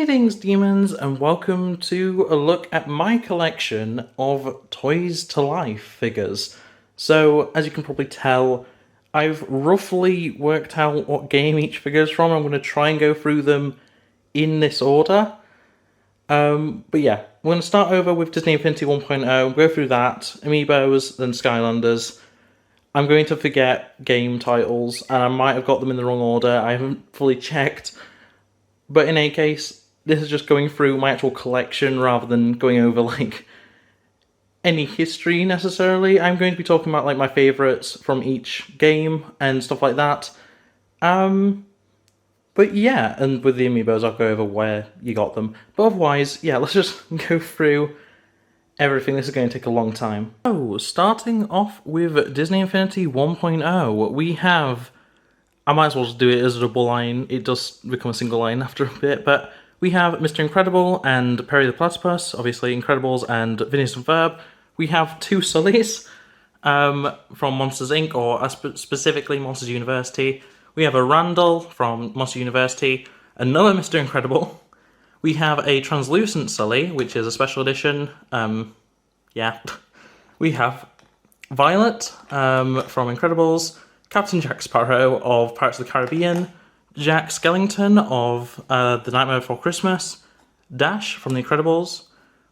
Greetings, demons, and welcome to a look at my collection of Toys to Life figures. So, as you can probably tell, I've roughly worked out what game each figure is from. I'm going to try and go through them in this order. But yeah, we're going to start over with Disney Infinity 1.0, go through that, Amiibos, then Skylanders. I'm going to forget game titles, and I might have got them in the wrong order. I haven't fully checked. But in any case, this is just going through my actual collection rather than going over, like, any history necessarily. I'm going to be talking about, like, my favourites from each game and stuff like that. But yeah, and with the Amiibos, I'll go over where you got them. But otherwise, yeah, let's just go through everything. This is going to take a long time. So, starting off with Disney Infinity 1.0, we have... I might as well just do it as a double line. It does become a single line after a bit, but we have Mr. Incredible and Perry the Platypus, obviously Incredibles and Phineas and Ferb. We have two Sullys from Monsters Inc., or specifically Monsters University. We have a Randall from Monster University, another Mr. Incredible. We have a Translucent Sully, which is a special edition. Yeah. We have Violet from Incredibles, Captain Jack Sparrow of Pirates of the Caribbean, Jack Skellington of The Nightmare Before Christmas, Dash from The Incredibles,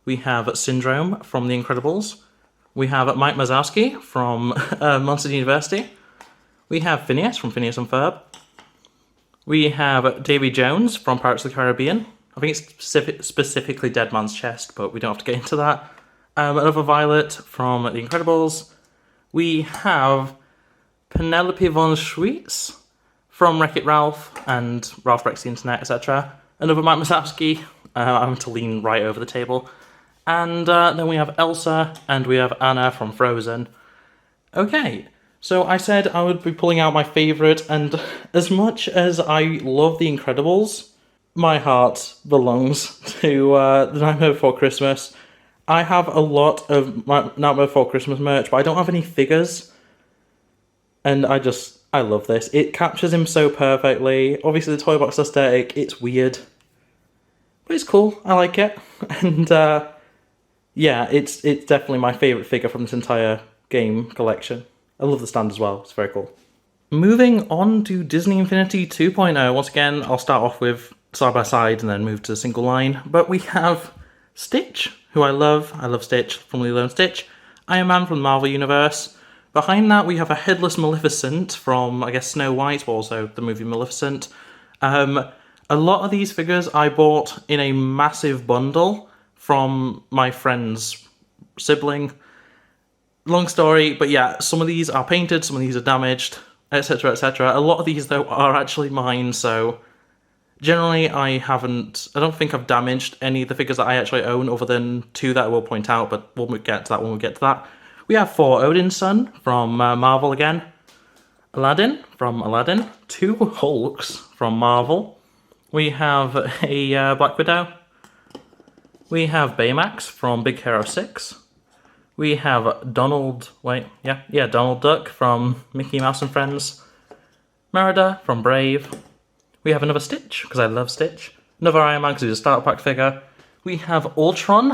we have Syndrome from The Incredibles, we have Mike Wazowski from Monster University, we have Phineas from Phineas and Ferb, we have Davy Jones from Pirates of the Caribbean. I think it's specifically Dead Man's Chest, but we don't have to get into that. Another Violet from The Incredibles. We have Penelope von Schweetz from Wreck-It Ralph and Ralph Breaks the Internet, etc. Another Mike Wazowski. I'm going to lean right over the table. And then we have Elsa, and we have Anna from Frozen. Okay, so I said I would be pulling out my favourite, and as much as I love The Incredibles, my heart belongs to The Nightmare Before Christmas. I have a lot of Nightmare Before Christmas merch, but I don't have any figures. And I love this. It captures him so perfectly. Obviously the toy box aesthetic, it's weird. But it's cool, I like it. And yeah, it's definitely my favourite figure from this entire game collection. I love the stand as well, it's very cool. Moving on to Disney Infinity 2.0, once again, I'll start off with side by side and then move to single line. But we have Stitch, who I love. I love Stitch, from Lilo and Stitch. Iron Man from the Marvel Universe. Behind that, we have a headless Maleficent from, I guess, Snow White, but also the movie Maleficent. A lot of these figures I bought in a massive bundle from my friend's sibling. Long story, but yeah, some of these are painted, some of these are damaged, etc, etc. A lot of these, though, are actually mine, so generally I don't think I've damaged any of the figures that I actually own, other than two that I will point out, but we'll get to that when we get to that. We have 4 Odin's Son from Marvel again, Aladdin from Aladdin, 2 Hulks from Marvel, we have a Black Widow, we have Baymax from Big Hero 6, we have Donald Duck from Mickey Mouse and Friends, Merida from Brave, we have another Stitch, because I love Stitch, another Iron Man because he's a starter pack figure, we have Ultron,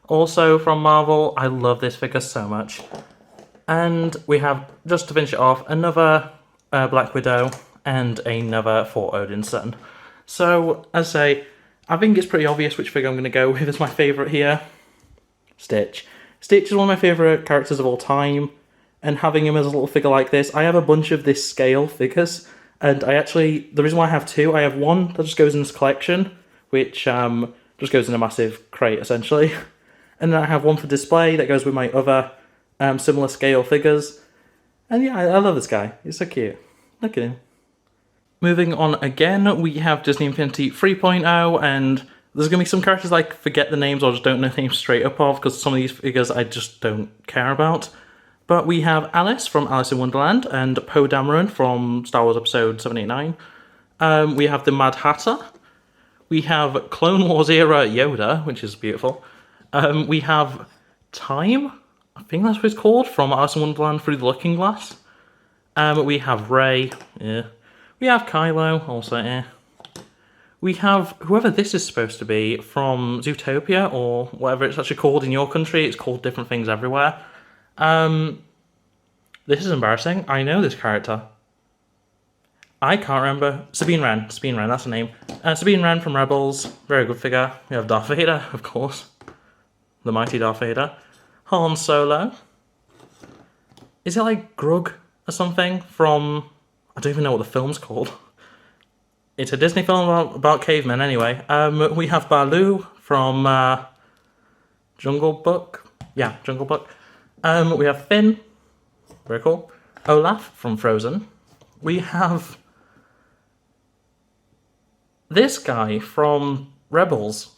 also from Marvel. I love this figure so much. And we have, just to finish it off, another Black Widow and another for Odin's Son. So, as I say, I think it's pretty obvious which figure I'm going to go with as my favourite here. Stitch. Stitch is one of my favourite characters of all time, and having him as a little figure like this, I have a bunch of this scale figures, and the reason why I have 2, I have one that just goes in this collection, which just goes in a massive crate, essentially. And then I have one for display that goes with my other similar scale figures. And yeah, I love this guy. He's so cute. Look at him. Moving on again, we have Disney Infinity 3.0, and there's going to be some characters I forget the names or just don't know the names straight up of, because some of these figures I just don't care about. But we have Alice from Alice in Wonderland and Poe Dameron from Star Wars Episode 789. We have the Mad Hatter. We have Clone Wars era Yoda, which is beautiful. We have Time, I think that's what it's called, from Alice in Wonderland Through the Looking Glass. We have Rey, yeah. We have Kylo, also, yeah. We have whoever this is supposed to be from Zootopia, or whatever it's actually called in your country. It's called different things everywhere. This is embarrassing. I know this character. I can't remember. Sabine Wren. Sabine Wren, that's her name. Sabine Wren from Rebels. Very good figure. We have Darth Vader, of course. The mighty Darth Vader. Han Solo. Is it like Grug or something from... I don't even know what the film's called. It's a Disney film about cavemen anyway. We have Baloo from Jungle Book. Yeah, Jungle Book. We have Finn. Very cool. Olaf from Frozen. We have this guy from Rebels.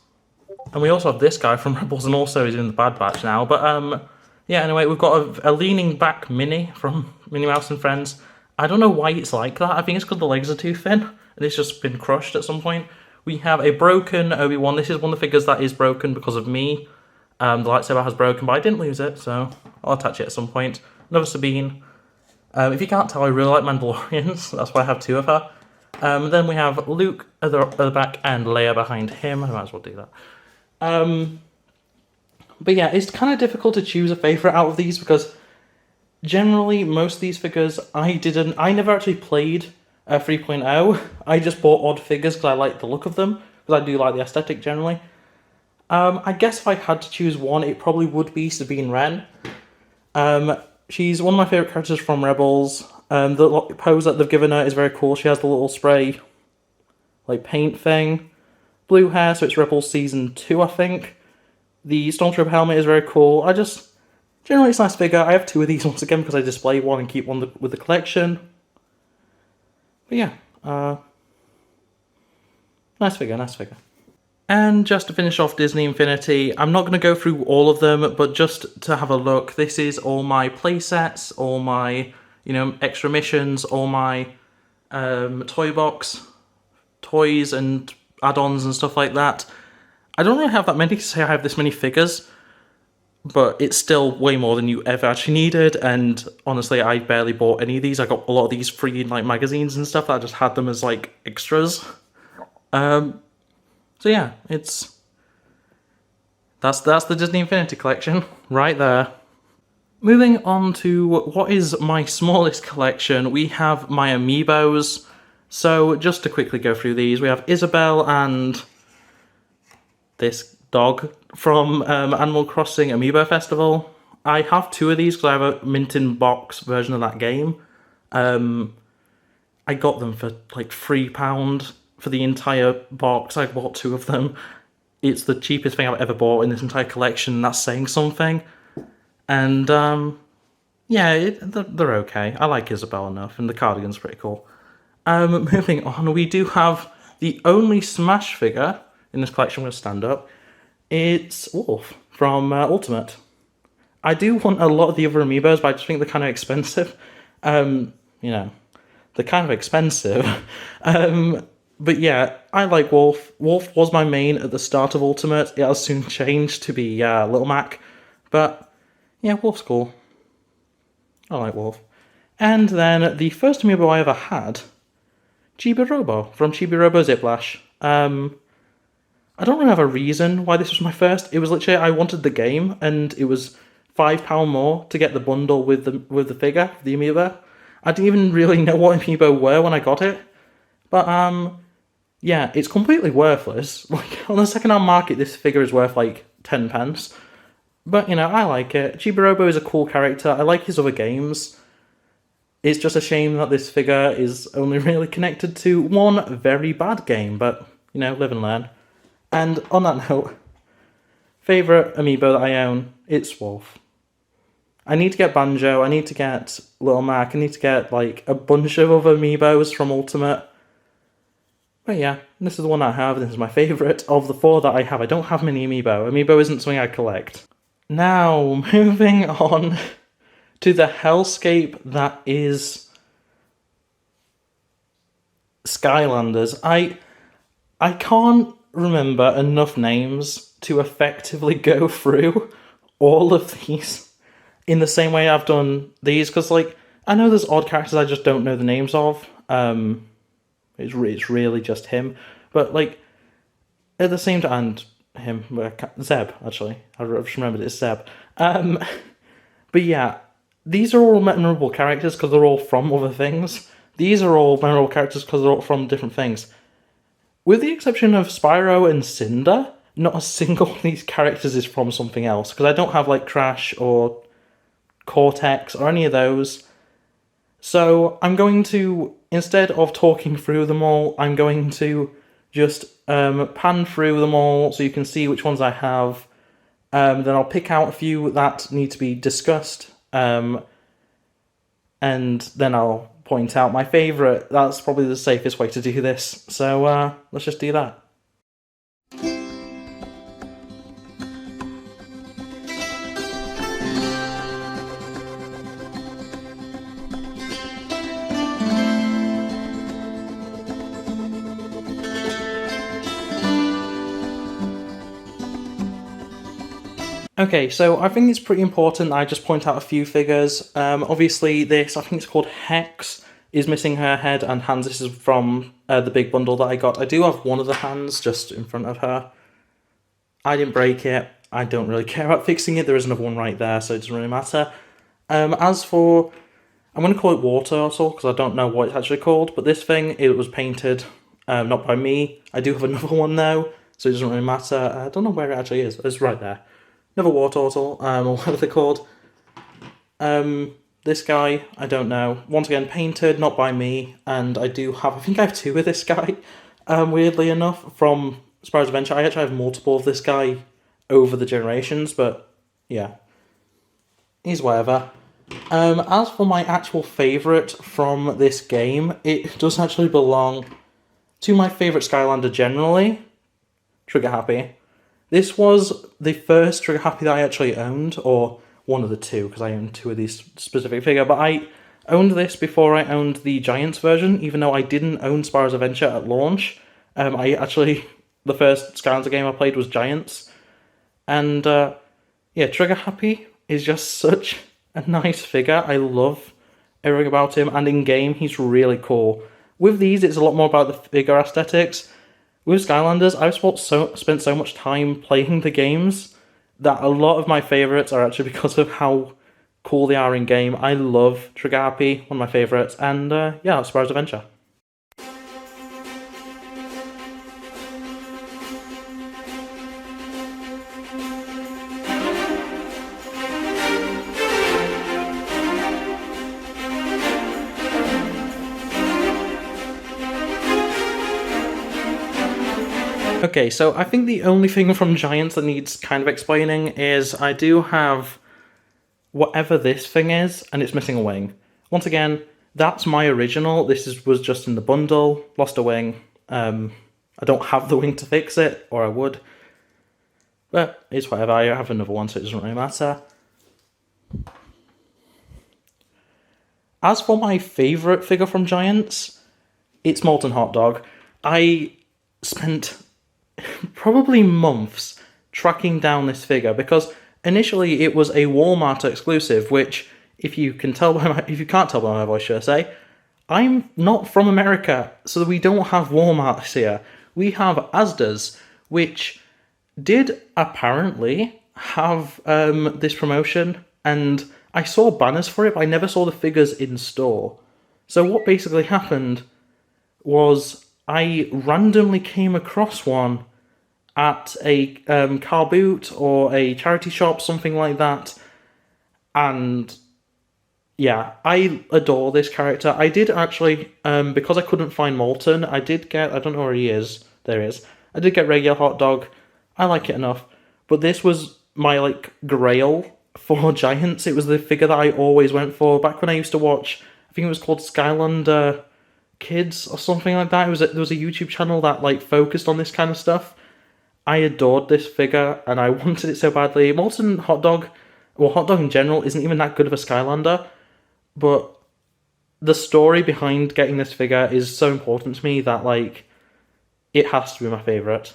And we also have this guy from Rebels, and also he's in the Bad Batch now. But yeah, anyway, we've got a leaning back Minnie from Minnie Mouse and Friends. I don't know why it's like that. I think it's because the legs are too thin, and it's just been crushed at some point. We have a broken Obi-Wan. This is one of the figures that is broken because of me. The lightsaber has broken, but I didn't lose it, so I'll attach it at some point. Another Sabine. If you can't tell, I really like Mandalorians. That's why I have two of her. Then we have Luke at the back and Leia behind him. I might as well do that. But yeah, it's kind of difficult to choose a favourite out of these because generally most of these figures I never actually played 3.0. I just bought odd figures because I like the look of them, because I do like the aesthetic generally. I guess if I had to choose one, it probably would be Sabine Wren. She's one of my favourite characters from Rebels. The pose that they've given her is very cool. She has the little spray, like, paint thing. Blue hair, so it's Rebels Season 2, I think. The Stormtrooper helmet is very cool. Generally it's a nice figure. I have two of these once again because I display one and keep one with the collection. But yeah, nice figure, nice figure. And just to finish off Disney Infinity, I'm not going to go through all of them, but just to have a look, this is all my playsets, all my, extra missions, all my toy box, toys and add-ons and stuff like that. I don't really have that many to say I have this many figures, but it's still way more than you ever actually needed, and honestly, I barely bought any of these. I got a lot of these free in, like, magazines and stuff. I just had them as, like, extras. So yeah, that's the Disney Infinity collection right there. Moving on to what is my smallest collection, we have my Amiibos. So just to quickly go through these, we have Isabelle and this dog from Animal Crossing Amiibo Festival. I have two of these because I have a mint in box version of that game. I got them for like £3 for the entire box. I bought two of them. It's the cheapest thing I've ever bought in this entire collection, and that's saying something. And yeah, they're okay. I like Isabelle enough, and the cardigan's pretty cool. Moving on, we do have the only Smash figure in this collection. I'm going to stand up. It's Wolf from Ultimate. I do want a lot of the other Amiibos, but I just think they're kind of expensive. They're kind of expensive. But yeah, I like Wolf. Wolf was my main at the start of Ultimate. It has soon changed to be Little Mac. But yeah, Wolf's cool. I like Wolf. And then the first Amiibo I ever had, Chibi Robo from Chibi Robo Ziplash. I don't really have a reason why this was my first. It was literally, I wanted the game, and it was £5 more to get the bundle with the figure, the Amiibo. I didn't even really know what Amiibo were when I got it. But yeah, it's completely worthless. Like, on the second-hand market, this figure is worth like 10 pence. But, I like it. Chibi Robo is a cool character. I like his other games. It's just a shame that this figure is only really connected to one very bad game. But, live and learn. And on that note, favourite Amiibo that I own, it's Wolf. I need to get Banjo, I need to get Little Mac, I need to get, like, a bunch of other Amiibos from Ultimate. But yeah, this is the one I have, this is my favourite of the four that I have. I don't have many Amiibo. Amiibo isn't something I collect. Now, moving on to the hellscape that is Skylanders. I can't remember enough names to effectively go through all of these in the same way I've done these, because, like, I know there's odd characters I just don't know the names of. It's really just him. But like at the same time, and him, Zeb actually, I just remembered it's Zeb. But yeah, these are all memorable characters because they're all from other things. These are all memorable characters because they're all from different things. With the exception of Spyro and Cinder, not a single of these characters is from something else, because I don't have like Crash or Cortex or any of those. So I'm going to, instead of talking through them all, I'm going to just pan through them all so you can see which ones I have. Then I'll pick out a few that need to be discussed, and then I'll point out my favourite. That's probably the safest way to do this. So let's just do that. Okay, so I think it's pretty important I just point out a few figures. Obviously this, I think it's called Hex, is missing her head and hands. This is from the big bundle that I got. I do have one of the hands just in front of her. I didn't break it. I don't really care about fixing it. There is another one right there, so it doesn't really matter. As for, I'm going to call it Water Turtle because I don't know what it's actually called, but this thing, it was painted not by me. I do have another one though, so it doesn't really matter. I don't know where it actually is. It's right there. Another War Turtle, or whatever they're called. This guy, I don't know. Once again, painted, not by me, and I do have, I think I have two of this guy, weirdly enough, from Spyro's Adventure. I actually have multiple of this guy over the generations, but yeah. He's whatever. As for my actual favourite from this game, it does actually belong to my favourite Skylander generally, Trigger Happy. This was the first Trigger Happy that I actually owned, or one of the two, because I own two of these specific figure, but I owned this before I owned the Giants version, even though I didn't own Spyro's Adventure at launch. I actually, the first Skylander game I played was Giants, and yeah, Trigger Happy is just such a nice figure. I love everything about him, and in-game, he's really cool. With these, it's a lot more about the figure aesthetics. With Skylanders, I've spent so much time playing the games that a lot of my favourites are actually because of how cool they are in-game. I love Trigger Happy, one of my favourites, and yeah, Spyro's Adventure. Okay, so I think the only thing from Giants that needs kind of explaining is I do have whatever this thing is, and it's missing a wing. Once again, that's my original. This was just in the bundle, lost a wing. I don't have the wing to fix it, or I would. But it's whatever, I have another one, so it doesn't really matter. As for my favourite figure from Giants, it's Molten Hot Dog. I spent probably months tracking down this figure because initially it was a Walmart exclusive, which if you can't tell by my voice, should I say, I'm not from America, so we don't have Walmarts here. We have Asda's, which did apparently have this promotion, and I saw banners for it, but I never saw the figures in store. So what basically happened was I randomly came across one at a car boot or a charity shop, something like that, and yeah, I adore this character. I did actually, because I couldn't find Molten, I did get, I don't know where he is, there he is, I did get regular Hot Dog. I like it enough, but this was my, like, grail for Giants. It was the figure that I always went for. Back when I used to watch, I think it was called Skylander Kids or something like that. There was a YouTube channel that, like, focused on this kind of stuff. I adored this figure, and I wanted it so badly. Molten Hot Dog, well, Hot Dog in general, isn't even that good of a Skylander, but the story behind getting this figure is so important to me that, like, it has to be my favourite.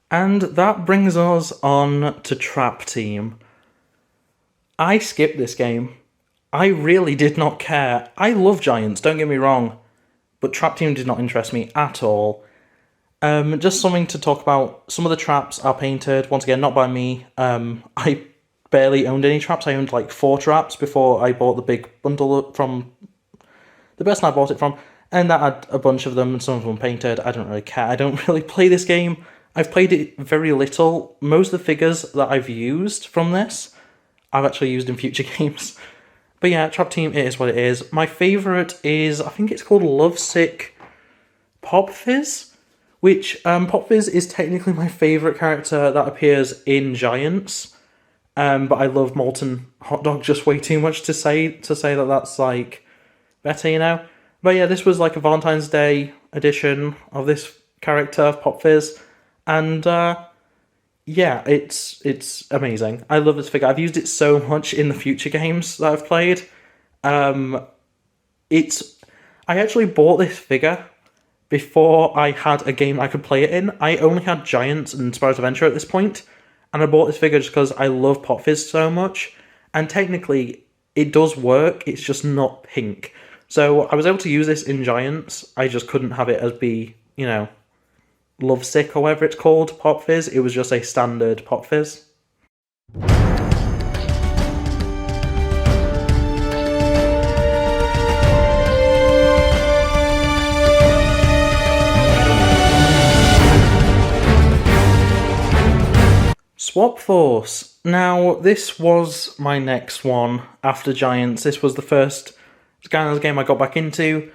And that brings us on to Trap Team. I skipped this game. I really did not care. I love giants, don't get me wrong, but Trap Team did not interest me at all. Just something to talk about. Some of the traps are painted, once again, not by me. I barely owned any traps. I owned like 4 traps before I bought the big bundle from the person I bought it from, and that had a bunch of them, and some of them painted. I don't really care. I don't really play this game. I've played it very little. Most of the figures that I've used from this, I've actually used in future games. But yeah, Trap Team, it is what it is. My favourite is, I think it's called Lovesick Pop Fizz, which Pop Fizz is technically my favourite character that appears in Giants. But I love Molten Hot Dog just way too much to say that that's like better, you know? But yeah, this was like a Valentine's Day edition of this character, of Pop Fizz. And yeah, it's amazing. I love this figure. I've used it so much in the future games that I've played. I actually bought this figure before I had a game I could play it in. I only had Giants and Spyro's Adventure at this point, and I bought this figure just because I love Pop Fizz so much. And technically, it does work, it's just not pink. So I was able to use this in Giants, I just couldn't have it as be, you know, Lovesick or whatever it's called, Pop Fizz. It was just a standard Pop Fizz. Swap Force. Now, this was my next one after Giants. This was the first Skylanders game I got back into,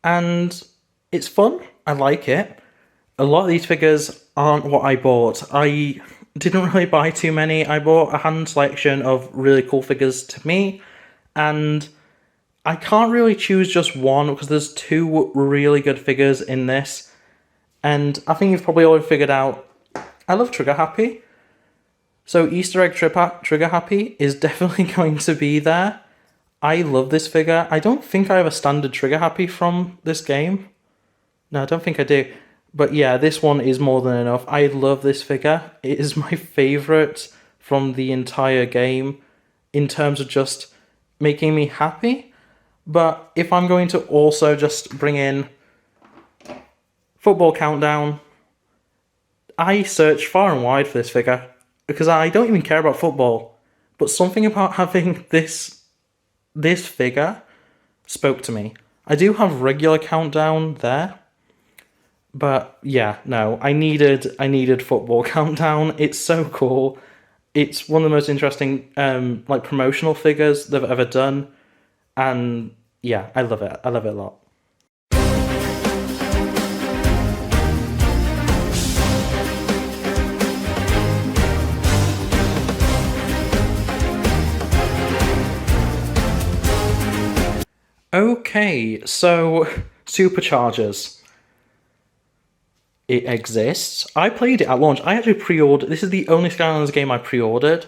and it's fun. I like it. A lot of these figures aren't what I bought. I didn't really buy too many. I bought a hand selection of really cool figures to me, and I can't really choose just one because there's 2 really good figures in this, and I think you've probably already figured out I love Trigger Happy. So Easter Egg Trigger Happy is definitely going to be there. I love this figure. I don't think I have a standard Trigger Happy from this game. No, I don't think I do. But yeah, this one is more than enough. I love this figure. It is my favourite from the entire game in terms of just making me happy. But if I'm going to also just bring in Football Countdown, I searched far and wide for this figure because I don't even care about football. But something about having this figure spoke to me. I do have regular Countdown there. But yeah, no, I needed Football Countdown. It's so cool. It's one of the most interesting like promotional figures they've ever done. And yeah, I love it. I love it a lot. Okay, so Superchargers. It exists. I played it at launch. I actually pre-ordered. This is the only Skylanders game I pre-ordered.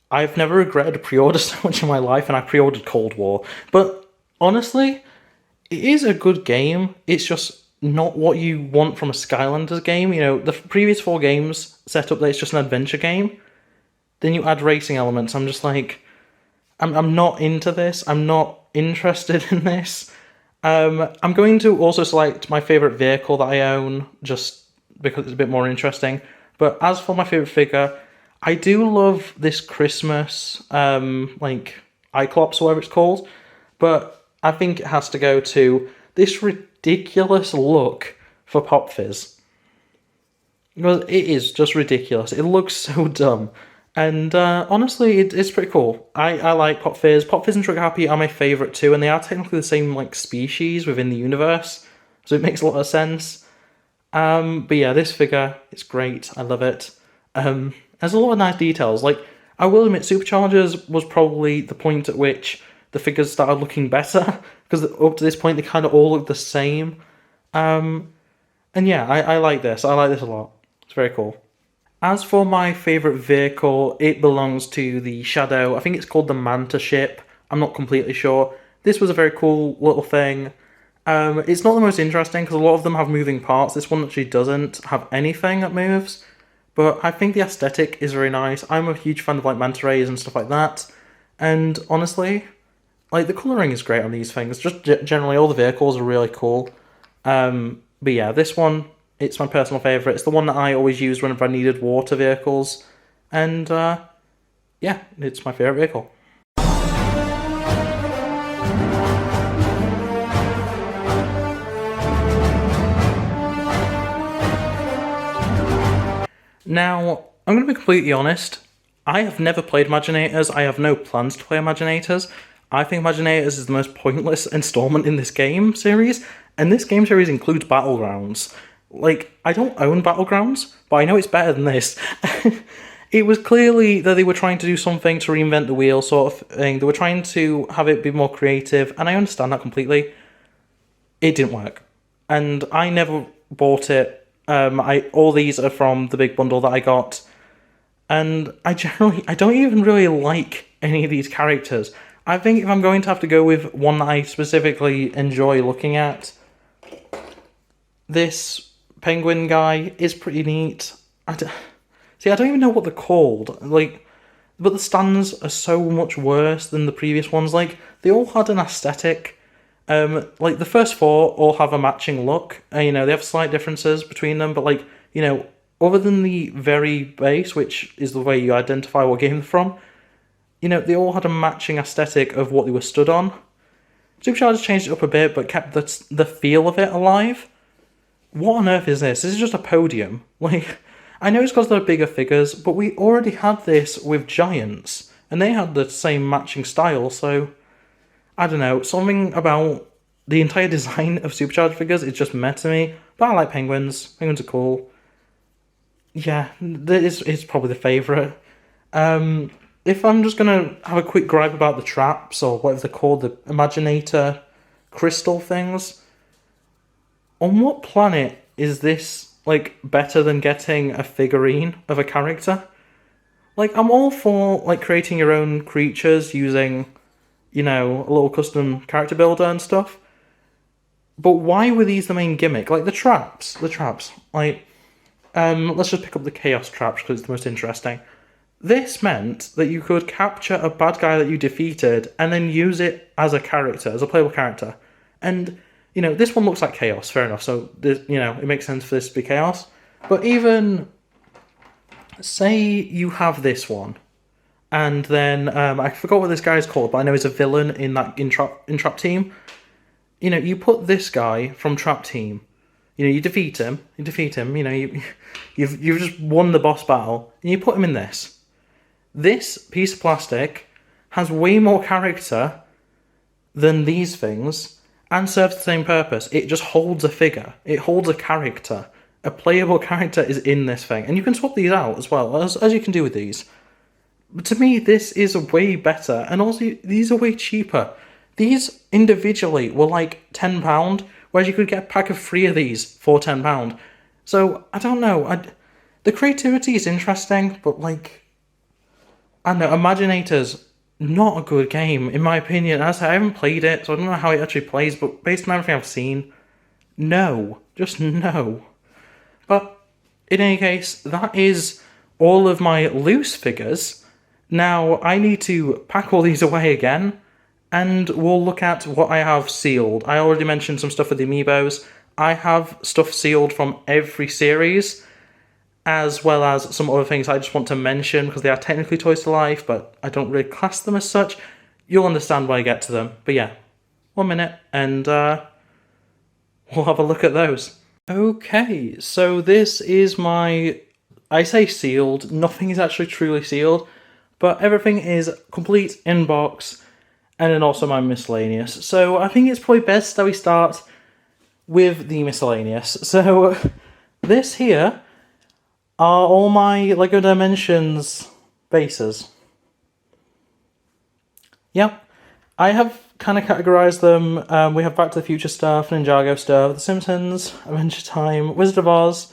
I've never regretted a pre-order so much in my life, and I pre-ordered Cold War. But honestly, it is a good game. It's just not what you want from a Skylanders game. You know, the previous 4 games set up that it's just an adventure game. Then you add racing elements. I'm just like, I'm not into this. I'm not interested in this. I'm going to also select my favourite vehicle that I own, just because it's a bit more interesting. But as for my favourite figure, I do love this Christmas, like, Iclops or whatever it's called. But I think it has to go to this ridiculous look for Pop Fizz. Because it is just ridiculous. It looks so dumb. And honestly, it's pretty cool. I like Pop Fizz. Pop Fizz and Trigger Happy are my favourite too, and they are technically the same like species within the universe, so it makes a lot of sense. But yeah, this figure, it's great. I love it. There's a lot of nice details. Like, I will admit, Superchargers was probably the point at which the figures started looking better, because up to this point they kind of all look the same. And yeah, I like this. I like this a lot. It's very cool. As for my favourite vehicle, it belongs to the Shadow. I think it's called the Manta Ship. I'm not completely sure. This was a very cool little thing. It's not the most interesting because a lot of them have moving parts. This one actually doesn't have anything that moves, but I think the aesthetic is very nice. I'm a huge fan of like manta rays and stuff like that, and honestly, like the colouring is great on these things. Just generally, all the vehicles are really cool. But yeah, this one, it's my personal favourite. It's the one that I always used whenever I needed water vehicles, and yeah, it's my favourite vehicle. Now, I'm going to be completely honest, I have never played Imaginators, I have no plans to play Imaginators. I think Imaginators is the most pointless installment in this game series, and this game series includes Battlegrounds. Like, I don't own Battlegrounds, but I know it's better than this. It was clearly that they were trying to do something to reinvent the wheel sort of thing. They were trying to have it be more creative, and I understand that completely. It didn't work. And I never bought it. All these are from the big bundle that I got, and I don't even really like any of these characters. I think if I'm going to have to go with one that I specifically enjoy looking at, this penguin guy is pretty neat. I don't even know what they're called, like, but the stands are so much worse than the previous ones. Like, they all had an aesthetic. Like, the first four all have a matching look. They have slight differences between them, but, like, other than the very base, which is the way you identify what game they're from, they all had a matching aesthetic of what they were stood on. Superchargers changed it up a bit, but kept the feel of it alive. What on earth is this? This is just a podium. Like, I know it's because they're bigger figures, but we already had this with Giants, and they had the same matching style, so I don't know, something about the entire design of Supercharged figures is just meh to me, but I like penguins. Penguins are cool. Yeah, it's probably the favourite. If I'm just going to have a quick gripe about the traps, or whatever they're called, the Imaginator crystal things, on what planet is this, like, better than getting a figurine of a character? Like, I'm all for, like, creating your own creatures using, a little custom character builder and stuff. But why were these the main gimmick? Like, the traps. Like, let's just pick up the Chaos traps because it's the most interesting. This meant that you could capture a bad guy that you defeated and then use it as a character, as a playable character. And, this one looks like Chaos, fair enough. So, it makes sense for this to be Chaos. But even, say you have this one. And then, I forgot what this guy is called, but I know he's a villain in that in Trap Team. You put this guy from Trap Team. You defeat him. You've just won the boss battle, and you put him in this. This piece of plastic has way more character than these things, and serves the same purpose. It just holds a figure. It holds a character. A playable character is in this thing, and you can swap these out as well, as you can do with these. But to me, this is way better, and also these are way cheaper. These individually were like £10, whereas you could get a pack of 3 of these for £10. So, I don't know, the creativity is interesting, but like, I don't know, Imaginators, not a good game, in my opinion. As I say, I haven't played it, so I don't know how it actually plays, but based on everything I've seen, no. Just no. But, in any case, that is all of my loose figures. Now, I need to pack all these away again, and we'll look at what I have sealed. I already mentioned some stuff with the Amiibos. I have stuff sealed from every series, as well as some other things I just want to mention, because they are technically Toys to Life, but I don't really class them as such. You'll understand when I get to them. But yeah, 1 minute, and we'll have a look at those. Okay, so this is my, I say sealed, nothing is actually truly sealed, but everything is complete in box, and then also my miscellaneous. So I think it's probably best that we start with the miscellaneous. So this here are all my LEGO Dimensions bases. Yep, I have kind of categorized them. We have Back to the Future stuff, Ninjago stuff, The Simpsons, Adventure Time, Wizard of Oz,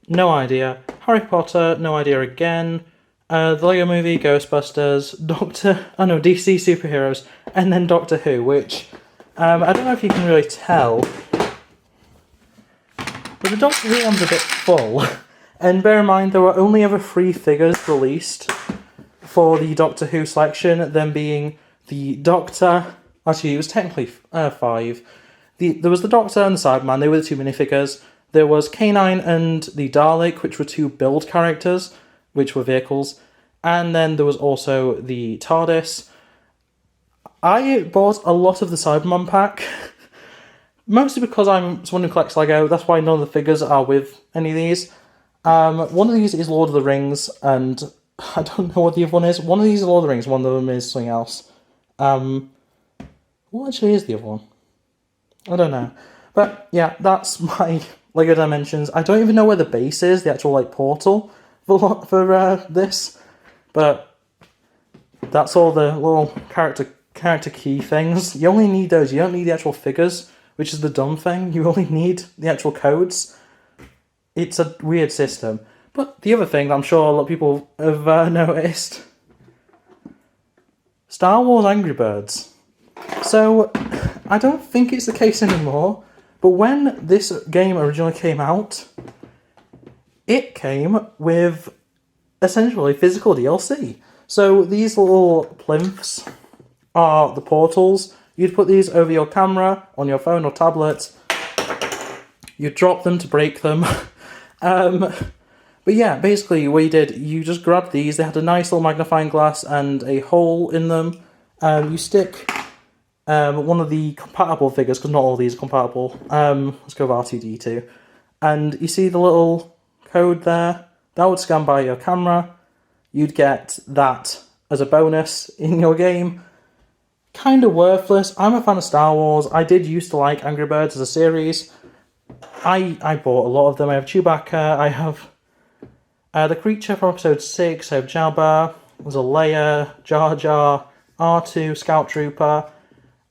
no idea. Harry Potter, no idea again. The Lego Movie, Ghostbusters, DC Superheroes, and then Doctor Who, which I don't know if you can really tell, but the Doctor Who one's a bit full. And bear in mind, there were only ever 3 figures released for the Doctor Who selection, them being the Doctor... Actually, it was technically 5. There was the Doctor and the Cyberman, they were the 2 minifigures. There was K9 and the Dalek, which were 2 build characters, which were vehicles. And then there was also the TARDIS. I bought a lot of the Cyberman pack, mostly because I'm someone who collects Lego. That's why none of the figures are with any of these. One of these is Lord of the Rings, and I don't know what the other one is. One of these is Lord of the Rings, one of them is something else. What actually is the other one? I don't know. But yeah, that's my Lego Dimensions. I don't even know where the base is, the actual like portal for this. But that's all the little character key things. You only need those. You don't need the actual figures, which is the dumb thing. You only need the actual codes. It's a weird system. But the other thing that I'm sure a lot of people have noticed, Star Wars Angry Birds. So, I don't think it's the case anymore, but when this game originally came out, it came with essentially physical DLC. So these little plinths are the portals. You'd put these over your camera, on your phone or tablet. You'd drop them to break them. But yeah, basically what you did, you just grabbed these. They had a nice little magnifying glass and a hole in them. You stick one of the compatible figures, because not all these are compatible. Let's go with R2-D2. And you see the little code there? That would scan by your camera. You'd get that as a bonus in your game. Kind of worthless. I'm a fan of Star Wars. I did used to like Angry Birds as a series. I bought a lot of them. I have Chewbacca. I have the creature from episode 6. I have Jabba. There's a Leia, Jar Jar, R2, Scout Trooper,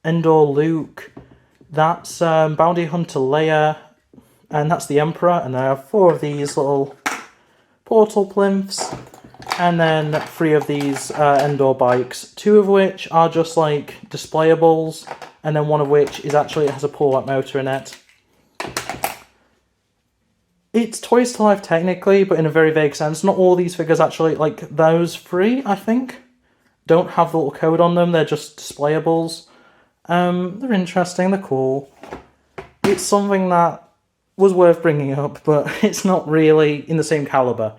Endor, Luke. That's Bounty Hunter Leia. And that's the Emperor. And I have 4 of these little portal plinths. And then 3 of these Endor bikes. 2 of which are just like displayables. And then 1 of which is actually, it has a pull-out motor in it. It's Toys to Life technically, but in a very vague sense. Not all these figures actually, like those 3, I think, don't have the little code on them. They're just displayables. They're interesting, they're cool. It's something that was worth bringing up, but it's not really in the same caliber.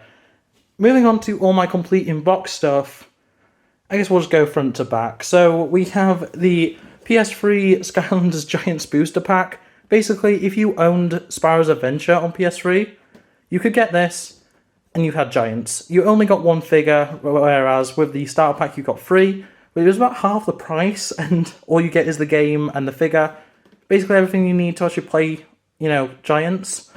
Moving on to all my complete in-box stuff, I guess we'll just go front to back. So we have the PS3 Skylanders Giants Booster Pack. Basically, if you owned Spyro's Adventure on PS3, you could get this, and you had Giants. You only got 1 figure, whereas with the starter pack you got 3, but it was about half the price, and all you get is the game and the figure. Basically everything you need to actually play, you know, Giants.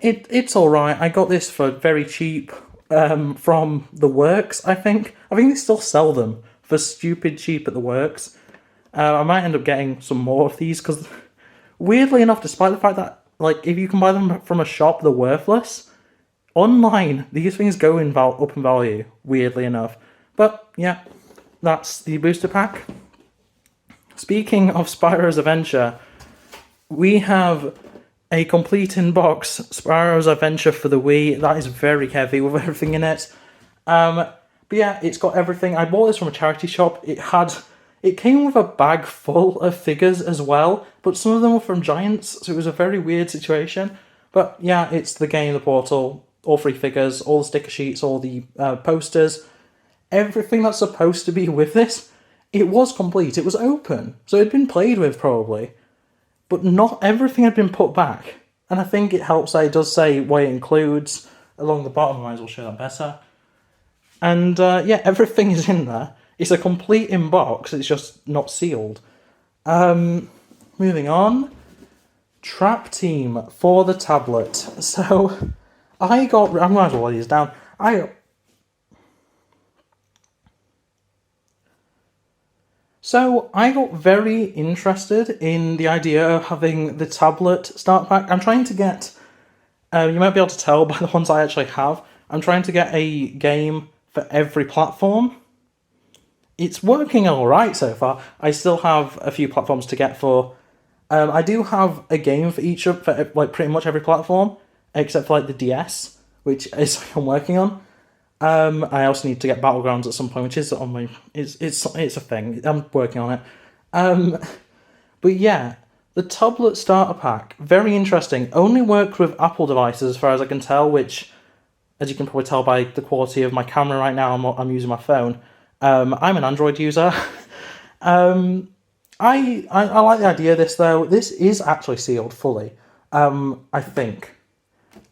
It's alright. I got this for very cheap from the Works, I think. I think they still sell them for stupid cheap at the Works. I might end up getting some more of these, because weirdly enough, despite the fact that, like, if you can buy them from a shop, they're worthless, online, these things go up in value, weirdly enough. But, yeah, that's the booster pack. Speaking of Spyro's Adventure, we have a complete in-box Spyro's Adventure for the Wii. That is very heavy with everything in it. But yeah, it's got everything. I bought this from a charity shop. It came with a bag full of figures as well, but some of them were from Giants, so it was a very weird situation. But yeah, it's the game, the portal, all 3 figures, all the sticker sheets, all the posters. Everything that's supposed to be with this, it was complete. It was open, so it had been played with probably. But not everything had been put back. And I think it helps that it does say what it includes along the bottom. I might as well show that better. And yeah, everything is in there. It's a complete in-box, it's just not sealed. Moving on. Trap Team for the tablet. So, I might as well write these down. So, I got very interested in the idea of having the tablet start pack. I'm trying to get, you might be able to tell by the ones I actually have, I'm trying to get a game for every platform. it's working alright so far. I still have a few platforms to get for. I do have a game for each of, for like pretty much every platform, except for like the DS, which is I'm working on. I also need to get Battlegrounds at some point, which is on my, it's a thing. I'm working on it. But yeah, the tablet starter pack, very interesting. Only worked with Apple devices as far as I can tell, which, as you can probably tell by the quality of my camera right now, I'm using my phone. I'm an Android user. I like the idea of this though. This is actually sealed fully. I think.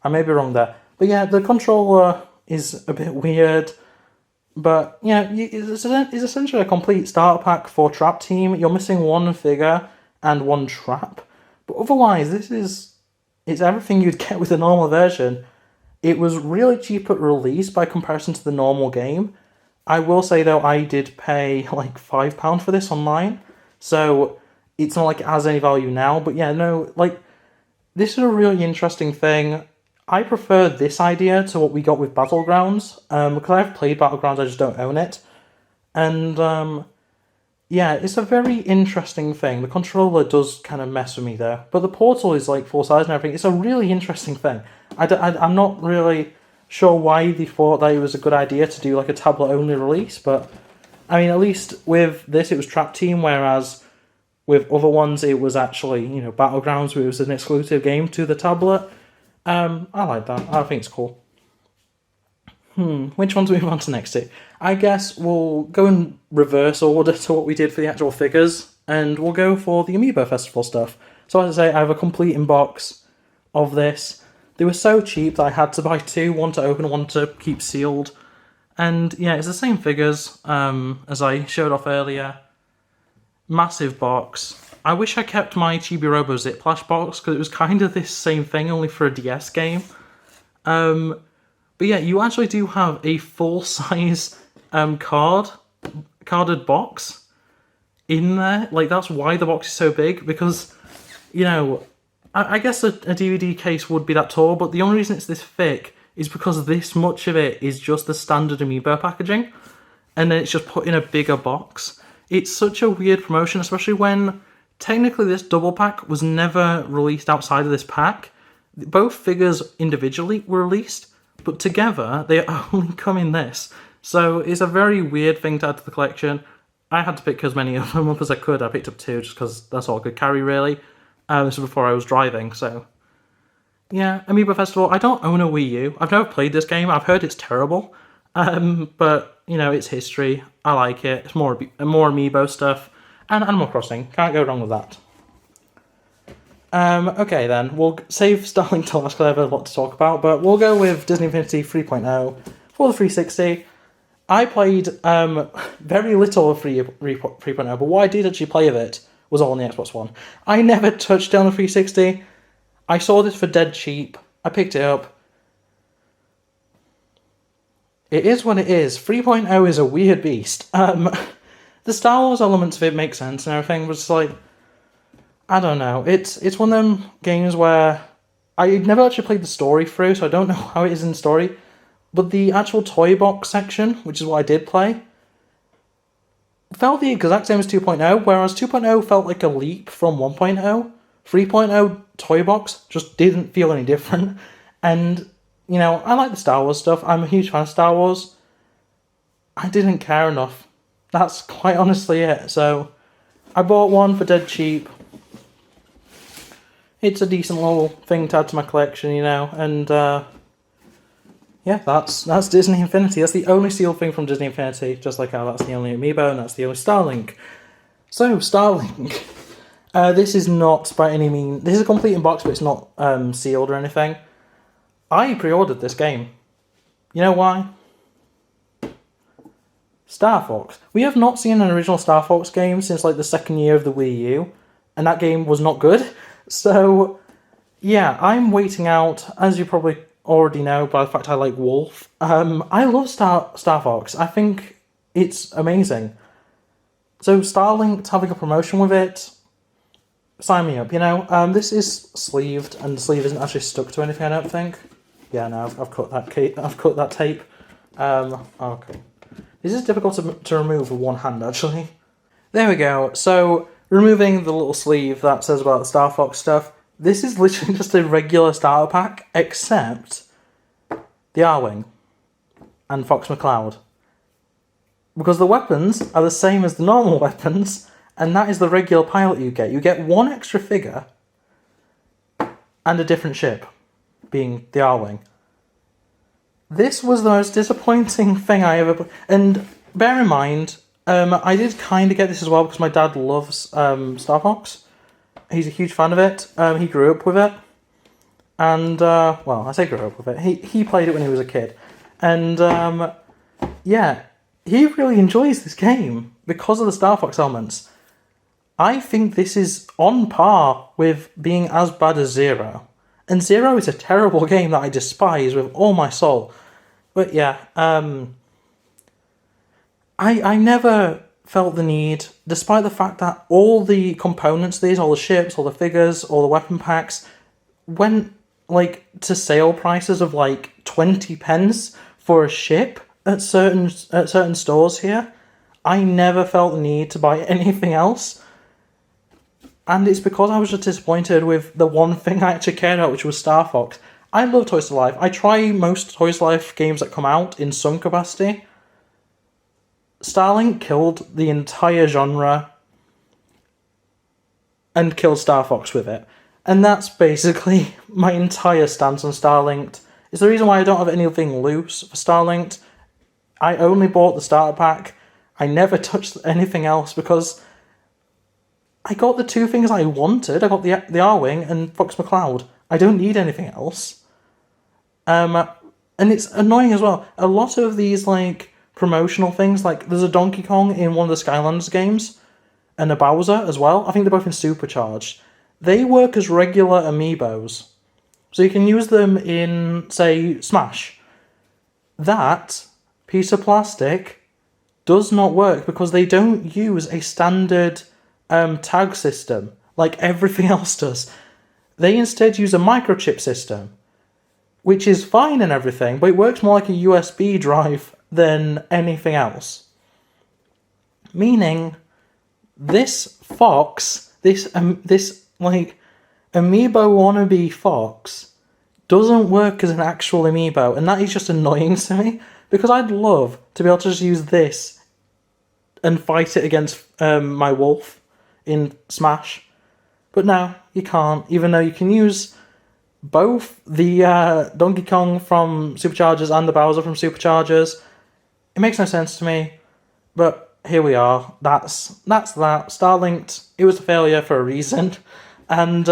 I may be wrong there. But yeah, the controller is a bit weird. But yeah, it's essentially a complete starter pack for Trap Team. You're missing one figure and one trap. But otherwise, it's everything you'd get with the normal version. It was really cheap at release by comparison to the normal game. I will say though, I did pay like £5 for this online. So it's not like it has any value now. But yeah, no, like, this is a really interesting thing. I prefer this idea to what we got with Battlegrounds. Because I've played Battlegrounds, I just don't own it. And yeah, it's a very interesting thing. The controller does kind of mess with me there. But the portal is like full size and everything. It's a really interesting thing. I'm not really sure why they thought that it was a good idea to do like a tablet only release. But I mean, at least with this it was Trap Team, whereas with other ones it was actually, you know, Battlegrounds, where it was an exclusive game to the tablet. I like that. I think it's cool. Which one do we move on to next to? I guess we'll go in reverse order to what we did for the actual figures, and we'll go for the Amiibo Festival stuff. So as I say, I have a complete inbox of this. They were so cheap that I had to buy two, one to open, one to keep sealed. And yeah, it's the same figures as I showed off earlier. Massive box. I wish I kept my Chibi Robo Ziplash box, because it was kind of this same thing, only for a DS game. But yeah, you actually do have a full-size carded box in there. Like, that's why the box is so big, because, you know, I guess a DVD case would be that tall, but the only reason it's this thick is because this much of it is just the standard Amiibo packaging, and then it's just put in a bigger box. It's such a weird promotion, especially when technically this double pack was never released outside of this pack. Both figures individually were released, but together they only come in this. So it's a very weird thing to add to the collection. I had to pick as many of them up as I could. I picked up two just because that's all I could carry, really. This was before I was driving, so yeah, Amiibo Festival. I don't own a Wii U. I've never played this game. I've heard it's terrible. But, you know, it's history. I like it. It's more Amiibo stuff. And Animal Crossing. Can't go wrong with that. Okay then, we'll save Starlink till last because I have a lot to talk about, but we'll go with Disney Infinity 3.0 for the 360. I played very little of 3.0, but what I did actually play of it was all on the Xbox One. I never touched it on the 360. I saw this for dead cheap. I picked it up. It is what it is. 3.0 is a weird beast. The Star Wars elements of it make sense and everything, but it's like, I don't know. It's one of them games where I never actually played the story through, so I don't know how it is in the story. But the actual toy box section, which is what I did play, felt the exact same as 2.0, whereas 2.0 felt like a leap from 1.0. 3.0 toy box just didn't feel any different. And, you know, I like the Star Wars stuff. I'm a huge fan of Star Wars. I didn't care enough. That's quite honestly it. So I bought one for dead cheap. It's a decent little thing to add to my collection, you know, and yeah, that's Disney Infinity. That's the only sealed thing from Disney Infinity, just like how that's the only Amiibo and that's the only Starlink. So, Starlink. This is not by any means... This is a complete in box, but it's not sealed or anything. I pre-ordered this game. You know why? Star Fox. We have not seen an original Star Fox game since like the second year of the Wii U, and that game was not good. So, yeah, I'm waiting out, as you probably already know by the fact I like Wolf. I love Star Fox. I think it's amazing. So Starlink's having a promotion with it. Sign me up, you know. This is sleeved, and the sleeve isn't actually stuck to anything, I don't think. Yeah, no, I've cut that tape. Okay. This is difficult to remove with one hand, actually. There we go. So, removing the little sleeve that says about the Star Fox stuff, this is literally just a regular starter pack, except the R-Wing and Fox McCloud. Because the weapons are the same as the normal weapons, and that is the regular pilot you get. You get one extra figure and a different ship, being the R-Wing. This was the most disappointing thing I ever... And bear in mind, I did kind of get this as well because my dad loves Star Fox. He's a huge fan of it. He grew up with it. And, well, I say grew up with it. He played it when he was a kid. And, yeah, he really enjoys this game because of the Star Fox elements. I think this is on par with being as bad as Zero. And Zero is a terrible game that I despise with all my soul. But yeah, I never felt the need, despite the fact that all the components of these, all the ships, all the figures, all the weapon packs, went like to sale prices of like 20 pence for a ship at certain stores here. I never felt the need to buy anything else. And it's because I was just disappointed with the one thing I actually cared about, which was Star Fox. I love Toys to Life. I try most Toys to Life games that come out in some capacity. Starlink killed the entire genre and killed Star Fox with it. And that's basically my entire stance on Starlink. It's the reason why I don't have anything loose for Starlink. I only bought the starter pack. I never touched anything else because I got the two things I wanted. I got the R-Wing and Fox McCloud. I don't need anything else. And it's annoying as well. A lot of these, like, promotional things, like, there's a Donkey Kong in one of the Skylanders games, and a Bowser as well. I think they're both in Supercharged. They work as regular Amiibos. So you can use them in, say, Smash. That piece of plastic does not work because they don't use a standard tag system like everything else does. They instead use a microchip system, which is fine and everything, but it works more like a USB drive than anything else. Meaning, this Fox, this like Amiibo wannabe Fox, doesn't work as an actual Amiibo, and that is just annoying to me because I'd love to be able to just use this and fight it against my wolf in Smash. But no, you can't, even though you can use both the Donkey Kong from Superchargers and the Bowser from Superchargers. It makes no sense to me, but here we are. That's that. Starlink, it was a failure for a reason, and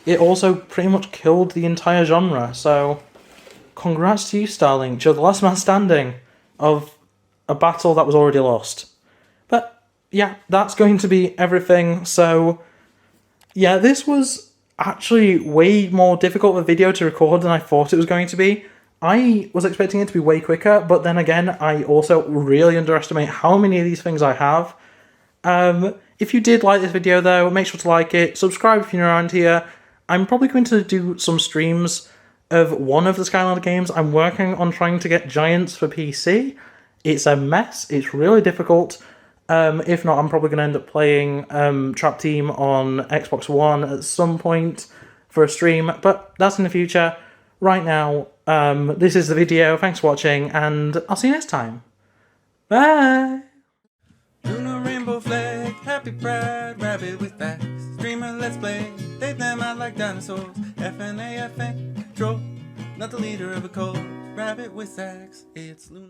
it also pretty much killed the entire genre, so congrats to you, Starlink. You're the last man standing of a battle that was already lost. But yeah, that's going to be everything, so yeah, this was actually way more difficult of a video to record than I thought it was going to be. I was expecting it to be way quicker, but then again, I also really underestimate how many of these things I have. If you did like this video though, make sure to like it, subscribe if you're around here. I'm probably going to do some streams of one of the Skylander games. I'm working on trying to get Giants for PC. It's a mess, it's really difficult. If not, I'm probably going to end up playing Trap Team on Xbox One at some point for a stream, but that's in the future. Right now, this is the video. Thanks for watching, and I'll see you next time. Bye! Lunar rainbow flag, happy pride, rabbit with facts. Streamer, let's play, they them out like dinosaurs. FNAFN, troll, not the leader of a cult. Rabbit with sacks, it's Lunar.